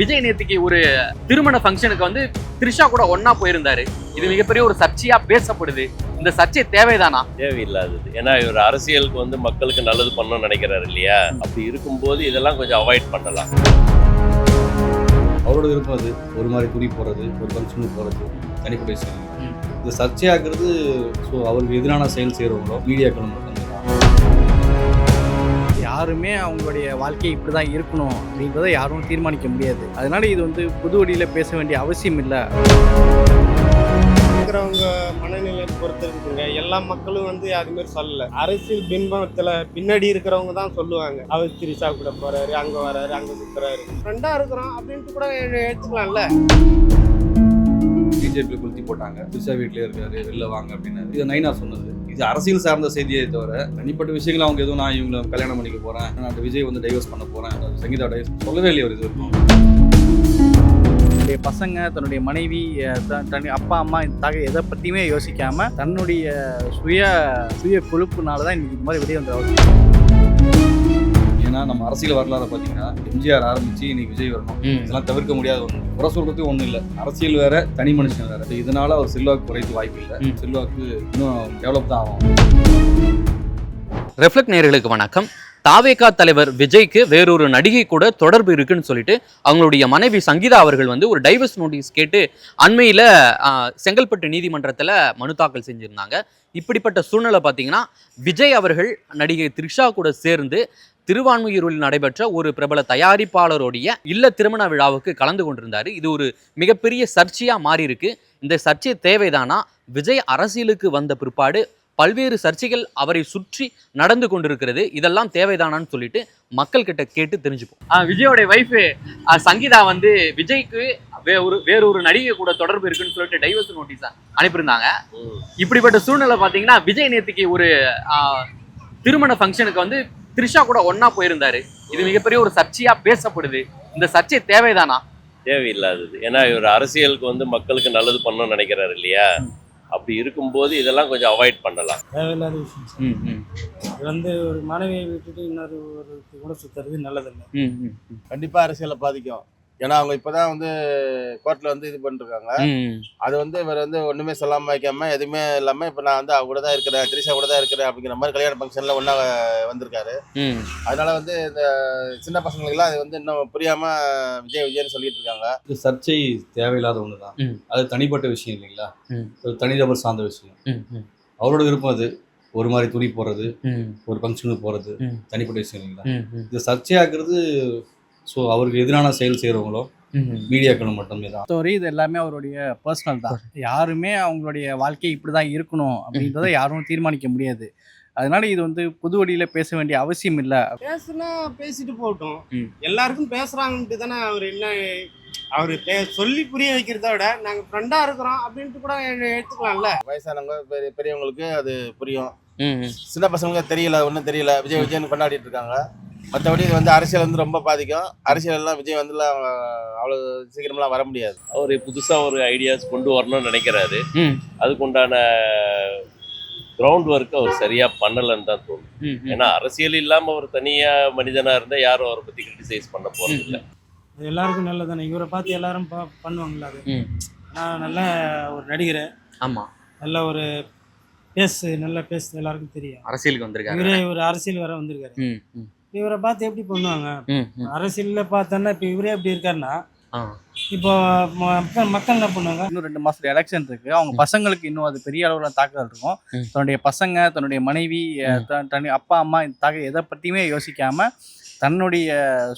விஜய் நேத்திக்கு ஒரு திருமண ஃபங்க்ஷனுக்கு வந்து த்ரிஷா கூட ஒன்னா போயிருந்தாரு. இது மிகப்பெரிய ஒரு சர்ச்சையா பேசப்படுது. இந்த சர்ச்சை தேவைதானா? தேவையில்லாதது. ஏன்னா இவர் அரசியலுக்கு வந்து மக்களுக்கு நல்லது பண்ணணும்னு நினைக்கிறாரு இல்லையா? அப்படி இருக்கும்போது இதெல்லாம் கொஞ்சம் அவாய்ட் பண்ணலாம். அவரோட விருப்பம் அது. ஒரு மாதிரி துணி போடுறது, ஒரு ஃபங்க்ஷனுக்கு போகிறது, தனிப்பட்ட விஷயம். இது சர்ச்சையாகிறது. ஸோ அவருக்கு எதிரான செயல் செய்கிறவங்களோ மீடியாக்கள் மட்டும் யாருமே அவங்களுடைய வாழ்க்கை இப்படி தான் இருக்கணும் அப்படின்றத யாரும் தீர்மானிக்க முடியாது. அதனால இது வந்து புது வழியில் பேச வேண்டிய அவசியம் இல்லை. இருக்கிறவங்க மனநிலை பொறுத்து இருக்குங்க. எல்லா மக்களும் வந்து அதுமாரி சொல்லல. அரசியல் பின்பத்துல பின்னாடி இருக்கிறவங்க தான் சொல்லுவாங்க, அவர் திரிசா கூட போறாரு, அங்க வராரு, அங்க சுத்துறாரு, ஃப்ரெண்டா இருக்கிறோம் அப்படின்ட்டு கூட எடுத்துக்கலாம்ல. பிஜேபி கொளுத்தி போட்டாங்க, திரிஷா வீட்டிலே இருக்காரு, வெளில வாங்க அப்படின்னு இது நைனா சொன்னது. இது அரசியல் சார்ந்த செய்தியை தவிர தனிப்பட்ட விஷயங்கள் அவங்க எதுவும் நான் இவங்களை கல்யாணம் பண்ணிக்க போறேன், நான் விஜய் வந்து டைவர்ஸ் பண்ண போறேன், சங்கீதா டைவர்ஸ் சொல்லவே இல்லையா ஒரு இது இருக்கும். தன்னுடைய பசங்க, தன்னுடைய மனைவி, தன்னுடைய அப்பா அம்மா எதை பற்றியுமே யோசிக்காம தன்னுடைய சுய கொழுப்புனால தான் இன்னைக்கு இந்த மாதிரி வெளியே வந்து. ஏன்னா நம்ம அரசியல் வரலாறு பார்த்தீங்கன்னா எம்ஜிஆர் ஆரம்பிச்சு இன்னைக்கு விஜய் வரணும், இதெல்லாம் தவிர்க்க முடியாத ஒன்று. குறை சொல்றதுக்கு ஒன்றும் இல்லை. அரசியல் வேற, தனி மனுஷன் வேற. இதனால அவர் செல்வாக்கு குறைத்து வாய்ப்பு இல்லை. செல்வாக்கு இன்னும் டெவலப் தான் ஆகும். ரெஃப்ளெக்ட் நேயர்களுக்கு வணக்கம். தாவேகா தலைவர் விஜய்க்கு வேறொரு நடிகை கூட தொடர்பு இருக்குன்னு சொல்லிட்டு அவங்களுடைய மனைவி சங்கீதா அவர்கள் வந்து ஒரு டைவர்ஸ் நோட்டீஸ் கேட்டு அண்மையில் செங்கல்பட்டு நீதிமன்றத்தில் மனு தாக்கல் செஞ்சுருந்தாங்க. இப்படிப்பட்ட சூழ்நிலை பார்த்தீங்கன்னா விஜய் அவர்கள் நடிகை த்ரிஷா கூட சேர்ந்து திருவான்மையூரில் நடைபெற்ற ஒரு பிரபல தயாரிப்பாளருடைய இல்ல திருமண விழாவுக்கு கலந்து கொண்டிருந்தார். இது ஒரு மிகப்பெரிய சர்ச்சையாக மாறி இருக்கு. இந்த சர்ச்சை தேவைதானா? விஜய் அரசியலுக்கு வந்த பிற்பாடு பல்வேறு சர்ச்சைகள் அவரை சுற்றி நடந்து கொண்டிருக்கிறது. இதெல்லாம் தேவைதானான்னு சொல்லிட்டு மக்கள் கிட்ட கேட்டு தெரிஞ்சுப்போம். விஜயோட வைஃப் சங்கீதா வந்து விஜய்க்கு வேறொரு நடிகை கூட தொடர்பு இருக்குன்னு சொல்லிட்டு டைவர்ஸ் நோட்டீஸ் அனுப்பியிருந்தாங்க. இப்படிப்பட்ட சூழ்நிலை பார்த்தீங்கன்னா விஜய் நேத்திக்கு ஒரு திருமண ஃபங்க்ஷனுக்கு வந்து த்ரிஷா கூட ஒன்னா போயிருந்தாரு. இது மிகப்பெரிய ஒரு சர்ச்சையா பேசப்படுது. இந்த சர்ச்சை தேவைதானா? தேவையில்லாதது. ஏன்னா இவர் அரசியலுக்கு வந்து மக்களுக்கு நல்லது பண்ணணும்னு நினைக்கிறாரு இல்லையா? அப்படி இருக்கும்போது இதெல்லாம் கொஞ்சம் அவாய்ட் பண்ணலாம். தேவையில்லாத விஷயம். இது வந்து ஒரு மனைவியை விட்டுட்டு இன்னொரு ஒரு கூட சுத்துறது நல்லதில்லை. கண்டிப்பா அரசியலை பாதிக்கும். ஏன்னா அவங்க இப்பதான் வந்து கோர்ட்ல வந்து இது பண்ணிருக்காங்க. அது வந்து இவர் வந்து ஒண்ணுமே சொல்லாம வைக்காம எதுவுமே இல்லாம இப்ப நான் வந்து அவங்க கூட தான் இருக்கிறேன், திரிஷா கூட தான் இருக்கிறேன் அப்படிங்கிற மாதிரி கல்யாண ஃபங்க்ஷன்ல ஒன்னா வந்திருக்காரு. அதனால வந்து இந்த சின்ன பசங்களுக்கு எல்லாம் அது வந்து இன்னும் புரியாம விஜய்னு சொல்லிட்டு இருக்காங்க. இது சர்ச்சை தேவையில்லாத ஒண்ணுதான். அது தனிப்பட்ட விஷயம் இல்லைங்களா? ஒரு தனிநபர் சார்ந்த விஷயம். அவரோட விருப்பம் அது. ஒரு மாதிரி துணி போடுறது, ஒரு ஃபங்க்ஷனுக்கு போறது, தனிப்பட்ட விஷயம் இல்லைங்களா? இது சர்ச்சையாகிறது. ஸோ அவருக்கு எதிரான செயல் செய்கிறவங்களோ மீடியாக்கள் மட்டுமே தான். இது எல்லாமே அவருடைய பர்சனல் தான். யாருமே அவங்களுடைய வாழ்க்கை இப்படி தான் இருக்கணும் அப்படின்றத யாரும் தீர்மானிக்க முடியாது. அதனால இது வந்து புது வழியில் பேச வேண்டிய அவசியம் இல்லை. பேசுனா பேசிட்டு போகட்டும். எல்லாருக்கும் பேசுறாங்கன்ட்டு தானே அவர் என்ன அவரு சொல்லி புரிய வைக்கிறத விட நாங்கள் ஃப்ரெண்டா இருக்கிறோம் அப்படின்ட்டு கூட எடுத்துக்கலாம்ல. வயசானவங்க பெரியவங்களுக்கு அது புரியும். சின்ன பசங்களுக்கு தெரியல, ஒன்றும் தெரியல, விஜய்னு கொண்டாடிட்டு இருக்காங்க. மற்றபடி இது வந்து அரசியல் வந்து ரொம்ப பாதிக்கும். அரசியல் எல்லாம் விஜய் வந்துலாம் அவ்வளோ சீக்கிரமெல்லாம் வர முடியாது. அவர் புதுசாக ஒரு ஐடியாஸ் கொண்டு வரணும்னு நினைக்கிறாரு. அதுக்குண்டான கிரவுண்ட் ஒர்க் அவர் சரியா பண்ணலன்னு தான் தோணும். ஏன்னா அரசியல் இல்லாமல் அவர் தனியா மனிதனா இருந்தால் யாரும் அவரை பற்றி கிரிட்டிசைஸ் பண்ண போறது இல்லை. எல்லாருக்கும் நல்லதானே. இவரை பார்த்து எல்லாரும் பண்ணுவாங்களா? அது நான் நல்ல ஒரு நடிகர். ஆமா, நல்ல ஒரு நல்ல பேசு எல்லாருக்கும் தெரியும். அரசியலுக்கு வந்திருக்காரு. இவரே ஒரு அரசியல் வர வந்திருக்காரு. இவரை பார்த்து எப்படி பண்ணுவாங்க? அரசியல்ல பார்த்தோன்னா இப்போ இவரே எப்படி இருக்காருன்னா இப்போ மக்கள் என்ன பண்ணுவாங்க? இன்னும் 2 மாசத்துல எலெக்ஷன் இருக்கு. அவங்க பசங்களுக்கு இன்னும் அது பெரிய அளவில் தாக்குதல் இருக்கும். தன்னுடைய பசங்க, தன்னுடைய மனைவி, தன்னுடைய அப்பா அம்மா எதை பற்றியுமே யோசிக்காம தன்னுடைய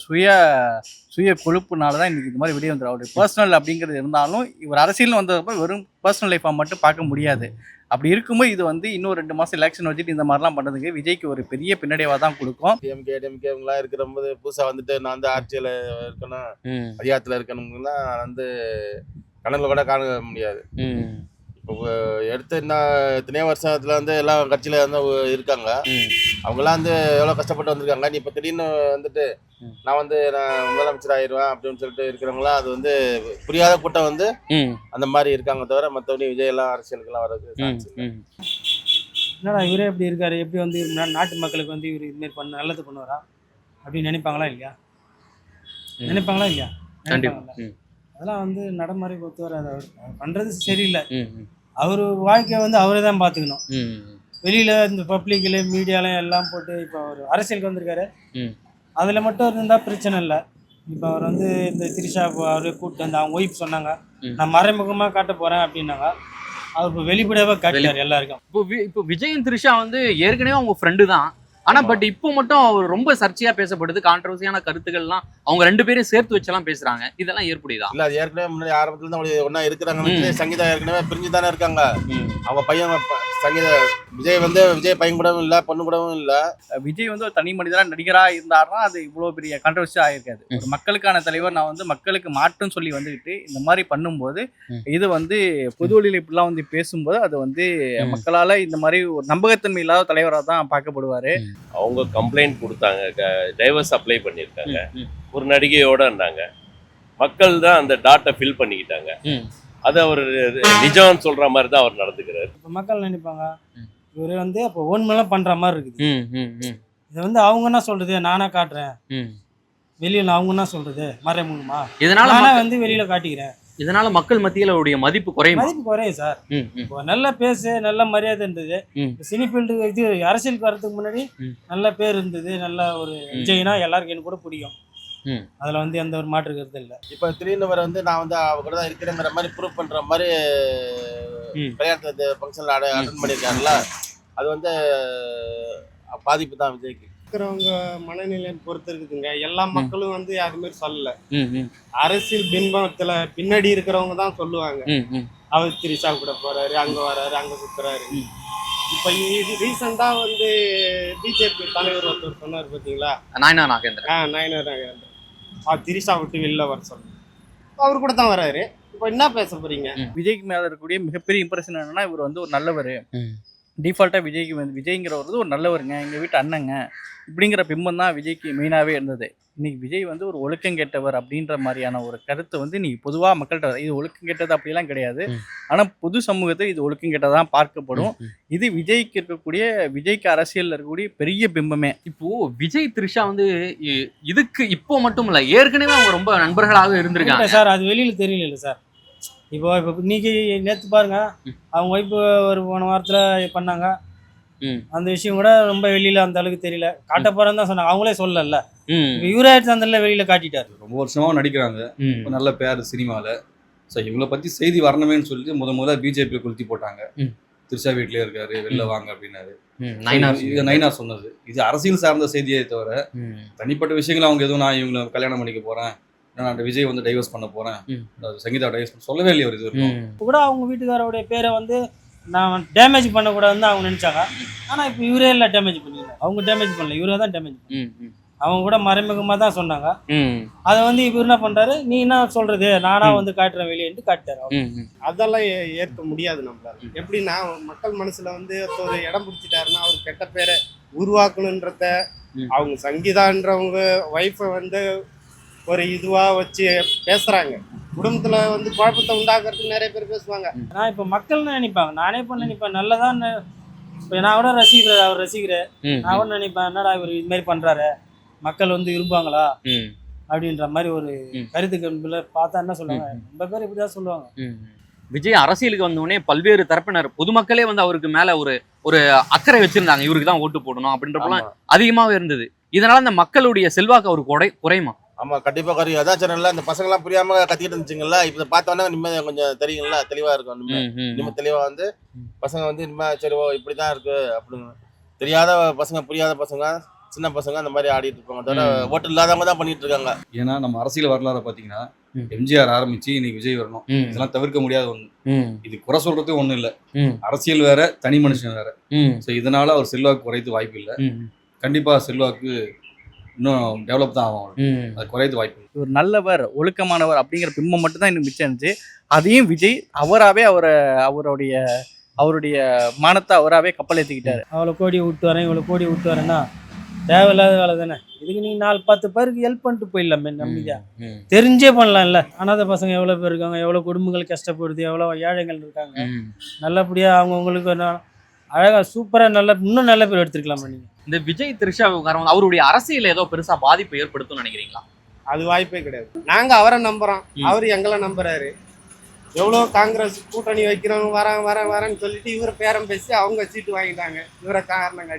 சுய கொழுப்புனால தான் இன்னைக்கு இந்த மாதிரி வெளியே வந்துடும். அவருடைய பர்சனல் அப்படிங்கிறது இருந்தாலும் இவர் அரசியல்னு வந்ததுக்கப்புறம் வெறும் பர்சனல் லைஃபை மட்டும் பார்க்க முடியாது. அப்படி இருக்கும்போது இது வந்து இன்னும் 2 மாதம் எலெக்ஷன் வச்சுட்டு இந்த மாதிரிலாம் பண்ணுறதுக்கு விஜய்க்கு ஒரு பெரிய பின்னடைவாக தான் கொடுக்கும். டிஎம்கே இவங்களாம் இருக்கிறபோது புதுசாக வந்துட்டு நான் வந்து ஆட்சியில் இருக்கணும், அதிகாரத்தில் இருக்கணும்னா வந்து கணக்கில் கூட காண முடியாது. இப்போ எடுத்து இன்னும் எத்தனையோ வருஷத்துல வந்து எல்லா கட்சியில வந்து இருக்காங்க. அவங்கெல்லாம் வந்து எவ்வளோ கஷ்டப்பட்டு வந்திருக்காங்க. நீ இப்போ திடீர்னு வந்துட்டு நான் முதலமைச்சர் ஆயிடுவேன் அப்படின்னு சொல்லிட்டு இருக்கிறவங்களாம் அது வந்து புரியாத கூட்டம் வந்து அந்த மாதிரி இருக்காங்க. தவிர மற்றபடி விஜய் எல்லாம் அரசியலுக்கெல்லாம் வர்றது என்னடா இவரே எப்படி இருக்காரு, எப்படி வந்து நாட்டு மக்களுக்கு வந்து இவர் இதுமாரி நல்லது பண்ணுவாரா அப்படின்னு நினைப்பாங்களா இல்லையா? நினைப்பாங்களா இல்லையா? கண்டிப்பா. நினைப்பாங்கல்ல. ம். அதெல்லாம் வந்து நடைமுறை ஒத்து வராது. அவர் பண்றது சரியில்லை. ம். ம். அவர் வாழ்க்கையை வந்து அவரே தான் பார்த்துக்கணும். ம். வெளியில இந்த பப்ளிக்ல மீடியால எல்லாம் போட்டு இப்போ அவர் அரசியலுக்கு வந்திருக்காரு. ம். அதுல மட்டும் இருந்தா பிரச்சனை இல்லை. இப்போ அவர் வந்து இந்த திரிஷா அவரே கூப்பிட்டு வந்து அவங்க ஒய்ஃப் சொன்னாங்க, ம். நான் மறைமுகமா காட்ட போறேன் அப்படின்னாங்க. அவர் இப்போ வெளிப்படையாவே காட்டிட்டார் எல்லாருக்கும். இப்போ விஜயன் த்ரிஷா வந்து ஏற்கனவே அவங்க ஃப்ரெண்டு தான். ஆனா பட் இப்போ மட்டும் அவர் ரொம்ப சர்ச்சையா பேசப்படுது, கான்ட்ரவர்சியான கருத்துக்கள்லாம் அவங்க 2 பேரையும் சேர்த்து வச்செல்லாம் பேசுறாங்க. இதெல்லாம் ஏற்புடையதா? இல்ல அது ஏற்கனவே முன்னாடி ஆரம்பத்துல இருந்து ஒன்னா இருக்கிறாங்க. சங்கீதா ஏற்கனவே பிரிஞ்சு தானே இருக்காங்க. அவங்க பையன் சங்கீதா விஜய் வந்து விஜய் பையன் கூடவும் இல்ல, பொண்ணு கூடவும் இல்ல. விஜய் வந்து ஒரு தனி மனிதராக நடிகராக இருந்தாருன்னா அது இவ்வளோ பெரிய கான்ட்ரவர்சி ஆகிருக்காது. ஒரு மக்களுக்கான தலைவர், நான் வந்து மக்களுக்கு மாற்றுன்னு சொல்லி வந்துக்கிட்டு இந்த மாதிரி பண்ணும்போது இது வந்து பொது வழியில் இப்படிலாம் வந்து பேசும்போது அது வந்து மக்களால் இந்த மாதிரி ஒரு நம்பகத்தன்மை இல்லாத தலைவராக தான் பார்க்கப்படுவார். அவங்க கம்ப்ளைண்ட் கொடுத்தாங்க, டைவர்ஸ் அப்ளை பண்ணியிருக்காங்க, ஒரு நடிகையோட இருந்தாங்க. மக்கள் தான் அந்த டாட்டை ஃபில் பண்ணிக்கிட்டாங்க. அது அவர் நிஜம்னு சொல்ற மாதிரி தான் அவர் நடந்துக்கிறாரு. இப்போ மக்கள் நினைப்பாங்க இவர் வந்து அப்போ ஓன்மெல்லாம் பண்ற மாதிரி இருக்குது. இதை வந்து அவங்க என்ன சொல்றது, நானா காட்டுறேன் வெளியில, அவங்க என்ன சொல்றது மறைமுகமா, இதனால நானா மக்கள் வந்து வெளியில காட்டிக்கிறேன். இதனால மக்கள் மத்தியில அவருடைய மதிப்பு குறையும். மதிப்பு குறையும் சார். இப்போ நல்ல பேசு, நல்ல மரியாதை இருந்தது. சினி ஃபீல்டு இது அரசியலுக்கு வர்றதுக்கு முன்னாடி நல்ல பேர் இருந்தது. நல்ல ஒரு விஜய்னா எல்லாருக்கும் எனக்கு கூட பிடிக்கும். அதுல வந்து எந்த ஒரு மாற்று கருத்து இல்லை. இப்ப திடீர்னு வர வந்து நான் வந்து அவ கூட தான் இருக்கிறேங்கிற மாதிரி ப்ரூவ் பண்ற மாதிரி கல்யாணத்து ஃபங்க்ஷன்ல அட்டன் பண்ணியிருக்காங்கல்ல, அது வந்து பாதிப்பு தான் விஜய்க்கு. இருக்கிறவங்க மனநிலையை பொறுத்து இருக்குதுங்க. எல்லா மக்களும் வந்து யாருமே சொல்லல. அரசியல் பின்பத்துல பின்னாடி இருக்கிறவங்க தான் சொல்லுவாங்க, அவர் திரிஷா கூட போறாரு, அங்க வராரு, அங்க சுத்துறாரு. இப்ப ரீசெண்டா வந்து பிஜேபி தலைவர் ஒருத்தர் சொன்னார் பாத்தீங்களா, நாயனா நாகேந்திரன். நயனார் நாகேந்திரன் திரிஷா விட்டு வெளில வர சொல்லுங்க, அவர் கூட தான் வராரு. இப்போ என்ன பேச போறீங்க? விஜய்க்கு மேலே இருக்கக்கூடிய மிகப்பெரிய இம்ப்ரெஷன் என்னன்னா இவர் வந்து ஒரு நல்லவர். டிஃபால்ட்டாக விஜய்க்கு வந்து விஜய்ங்கிறவர் வந்து ஒரு நல்லவருங்க, எங்கள் வீட்டு அண்ணங்க இப்படிங்கிற பிம்பம் தான் விஜய்க்கு மெயினாகவே இருந்தது. இன்னைக்கு விஜய் வந்து ஒரு ஒழுக்கம் கெட்டவர் அப்படின்ற மாதிரியான ஒரு கருத்து வந்து இன்னைக்கு பொதுவாக மக்கள்கிட்ட இது ஒழுக்கம் கெட்டது அப்படிலாம் கிடையாது. ஆனால் பொது சமூகத்தில் இது ஒழுக்கம் கெட்டதான் பார்க்கப்படும். இது விஜய்க்கு இருக்கக்கூடிய விஜய்க்கு அரசியலில் இருக்கக்கூடிய பெரிய பிம்பமே. இப்போ விஜய் த்ரிஷா வந்து இதுக்கு இப்போ மட்டும் இல்ல, ஏற்கனவே அவங்க ரொம்ப நண்பர்களாக இருந்திருக்காங்க சார். அது வெளியில தெரியல சார். இப்போ இன்னைக்கு நேற்று பாருங்க, அவங்க ஒய்ஃபு ஒரு போன வாரத்தில் பண்ணாங்க. அந்த விஷயம் கூட ரொம்ப வெளியில அந்த அளவுக்கு தெரியல. காட்ட போறேன்னு தான் சொன்னாங்க, அவங்களே சொல்லல. இவரே அந்த வெளியில காட்டிட்டாரு. ரொம்ப வருஷமா நடிக்கிறாங்க, நல்ல பேர் சினிமாவில். ஸோ இவங்களை பற்றி செய்தி வரணுமேன்னு சொல்லிட்டு முதல்ல பிஜேபி கொளுத்தி போட்டாங்க. திரிஷா வீட்டிலே இருக்காரு, வெளில வாங்க அப்படின்னாரு. இது நைனா சொன்னது. இது அரசியல் சார்ந்த செய்தியை தவிர தனிப்பட்ட விஷயங்கள் அவங்க எதுவும் நான் இவங்களை கல்யாணம் பண்ணிக்க போறேன், நான் விஜய் வந்து டைவர்ஸ் பண்ண போறேன், சங்கீதா டைவர்ஸ் சொல்லவே இல்லையா ஒரு இது இருக்கும். இப்போ கூட அவங்க வீட்டுக்காரோடைய பேரை வந்து நான் டேமேஜ் பண்ணக்கூடாதுன்னு அவங்க நினைச்சாங்க. ஆனால் இப்போ இவரே இல்லை டேமேஜ் பண்ணிடல. அவங்க டேமேஜ் பண்ணல, இவரே தான் டேமேஜ் பண்ணல. அவங்க கூட மறைமுகமாக தான் சொன்னாங்க. அதை வந்து இவர் என்ன பண்றாரு, நீ என்ன சொல்றது, நானா வந்து காட்டுறேன் வெளியேன்ட்டு காட்டுறாரு. அதெல்லாம் ஏற்க முடியாது நம்மளால. எப்படின்னா மக்கள் மனசுல வந்து ஒரு இடம் பிடிச்சிட்டாருன்னா அவர் கெட்ட பேரை உருவாக்கணுன்றத அவங்க சங்கீதான்றவங்க ஒய்ஃபை வந்து ஒரு இதுவா வச்சு பேசுறாங்க. குடும்பத்துல வந்து குழப்பத்தை உண்டாக்குறதுக்கு நிறைய பேர் பேசுவாங்க. நான் இப்ப மக்கள் நினைப்பாங்க, நானே இப்ப நினைப்பேன் நல்லதான். இப்ப நான் கூட ரசிக்கிறேன், அவர் ரசிக்கிறேன், நான் கூட நினைப்பேன் என்னடா இவர் இது மாதிரி பண்றாரு, மக்கள் வந்து விரும்புவாங்களா அப்படின்ற மாதிரி ஒரு கருத்து கணிப்புல பார்த்தா என்ன சொல்லுவாங்க, ரொம்ப பேர் இப்படிதான் சொல்லுவாங்க. விஜய் அரசியலுக்கு வந்தோடனே பல்வேறு தரப்பினர் பொதுமக்களே வந்து அவருக்கு மேல ஒரு அக்கறை வச்சிருந்தாங்க, இவருக்கு தான் ஓட்டு போடணும் அப்படின்றப்பெல்லாம் அதிகமாவே இருந்தது. இதனால அந்த மக்களுடைய செல்வாக்கு அவருக்கு குறையுமா? ஆமா, கண்டிப்பா குறையும். அதான் சொன்னல, இந்த பசங்க எல்லாம் புரியாம கத்திட்டு இருந்துச்சுங்களா, இப்ப பார்த்தோன்னா நிம்மதி கொஞ்சம் தெரியுங்களா, தெளிவா இருக்கும். நிம்மதி தெளிவா வந்து பசங்க வந்து இனிமே சரி இப்படிதான் இருக்கு அப்படின்னு தெரியாத பசங்க, புரியாத பசங்க, சின்ன பசங்க அந்த மாதிரி ஆடிட்டு இருப்பாங்க. அதோட ஓட்டு இல்லாதவங்க தான் பண்ணிட்டு இருக்காங்க. ஏன்னா நம்ம அரசியல் வரலாறு பாத்தீங்கன்னா எம்ஜிஆர் ஆரம்பிச்சு இன்னைக்கு விஜய் வரணும், இதெல்லாம் தவிர்க்க முடியாத ஒண்ணு. இது குறை சொல்றது ஒண்ணு இல்ல, அரசியல் வேற, தனி மனுஷன் வேற. ஸோ இதனால அவர் செல்வாக்கு குறைத்து வாய்ப்பு இல்லை. கண்டிப்பா செல்வாக்கு இன்னும் டெவலப் தான் ஆகும், அது குறைத்து வாய்ப்பு. ஒரு நல்லவர், ஒழுக்கமானவர் அப்படிங்கிற பிம்பம் மட்டும் தான் இன்னும் மிச்சம் இருந்துச்சு. அதையும் விஜய் அவராகவே அவருடைய மானத்தை அவராகவே கப்பல் ஏற்றிக்கிட்டாரு. அவ்வளோ கோடி விட்டு வரேன், இவ்வளோ கோடி விட்டு வரேன்னா தேவையில்லாத வேலை தானே. இதுக்கு நீ 4-10 பேருக்கு ஹெல்ப் பண்ணிட்டு போயிடலாமே நம்பிக்கா, தெரிஞ்சே பண்ணலாம்ல. அனாதை பசங்க எவ்வளோ பேர் இருக்காங்க, எவ்வளோ குடும்பங்கள் கஷ்டப்படுது, எவ்வளோ ஏழைகள் இருக்காங்க. நல்லபடியாக அவங்கவுங்களுக்கு அழகா சூப்பரா இன்னும் நல்ல பேர் எடுத்துருக்கலாம். நீங்க இந்த விஜய் த்ரிஷா விவகாரம் அவருடைய அரசியல் ஏதோ பெருசா பாதிப்பு ஏற்படுத்தும் நினைக்கிறீங்களா? அது வாய்ப்பே கிடையாது. நாங்க அவரை நம்புறோம், அவரு எங்களை நம்புறாரு. எவ்வளோ காங்கிரஸ் கூட்டணி வைக்கிறவங்க வரேன்னு சொல்லிட்டு இவரை பேரம் பேசி அவங்க சீட்டு வாங்கிட்டாங்க. இவரை காரணம்